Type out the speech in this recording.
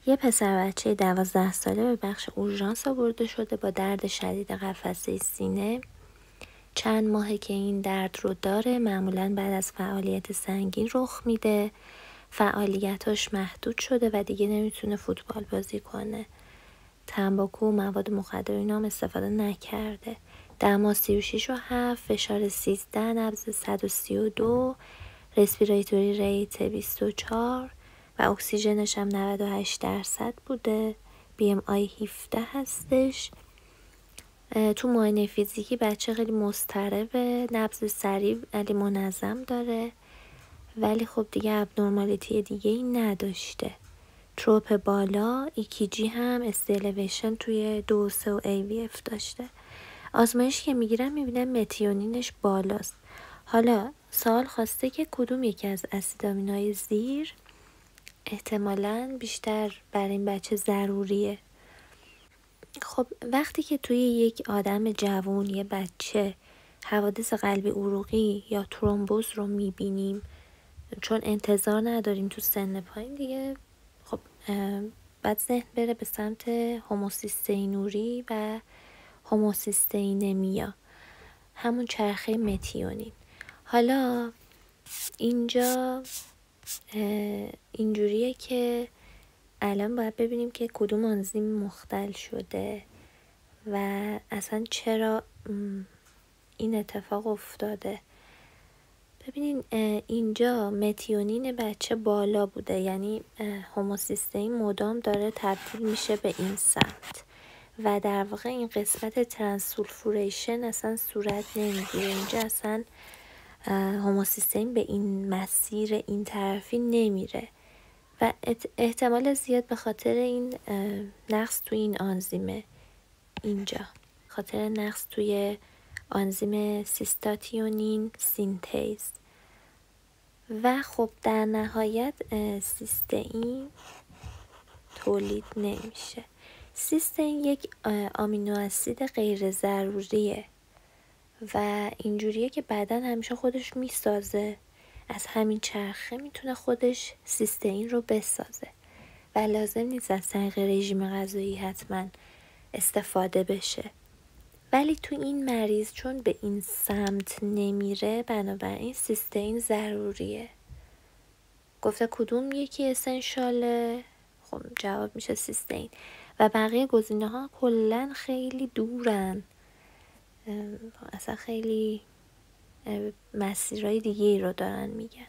یه پسر بچه 12 ساله به بخش اورژانس آورده شده با درد شدید قفسه سینه. چند ماهه که این درد رو داره، معمولاً بعد از فعالیت سنگین رخ میده. فعالیتاش محدود شده و دیگه نمیتونه فوتبال بازی کنه. تنباکو و مواد مخدر اینا هم استفاده نکرده. دما 36.7، فشار 13، نبض 132، رسپیراتوری ریت 24 و اکسیژنش هم 98% بوده. BMI 17 هستش. تو معاینه فیزیکی بچه خیلی مضطربه، نبض سریع ولی منظم داره، ولی خب دیگه ابنورمالیتی دیگه ای نداشته. تروپ بالا، EKG هم استیلیویشن توی 2 و 3 و AVF داشته. آزمایش که میگیرم میبینم متیونینش بالاست. حالا سوال خواسته که کدوم یکی از اسیدامینهای زیر احتمالاً بیشتر برای این بچه ضروریه. خب وقتی که توی یک آدم جوان، یه بچه، حوادث قلبی عروقی یا ترومبوز رو میبینیم، چون انتظار نداریم تو سن پایین دیگه، خب بعد ذهن بره به سمت هوموسیستئینوری و هوموسیستئینمیا، همون چرخه متیونین. حالا اینجا اینجوریه که الان باید ببینیم که کدوم آنزیم مختل شده و اصلا چرا این اتفاق افتاده. ببینین اینجا متیونین بچه بالا بوده، یعنی هوموسیستئین مدام داره تبدیل میشه به این سمت و در واقع این قسمت ترانسولفوریشن اصلا صورت نمیگیره. اینجا اصلا هوموسیستئین به این مسیر این طرفی نمیره و احتمال زیاد به خاطر این نقص توی این آنزیمه، اینجا خاطر نقص توی آنزیم سیستاتیونین سینتیز. و خب در نهایت سیستئین تولید نمیشه. سیستئین یک آمینو اسید غیر ضروریه و اینجوریه که بدن همیشه خودش میسازه، از همین چرخه میتونه خودش سیستئین رو بسازه و لازم نیست از طریق رژیم غذایی حتما استفاده بشه. ولی تو این مریض چون به این سمت نمیره، بنابراین سیستئین ضروریه. گفته کدوم یکی اسنشاله؟ خب جواب میشه سیستئین و بقیه گزینه ها کلن خیلی دورن، اصلا خیلی مسیرهای دیگه ای رو دارن میگن.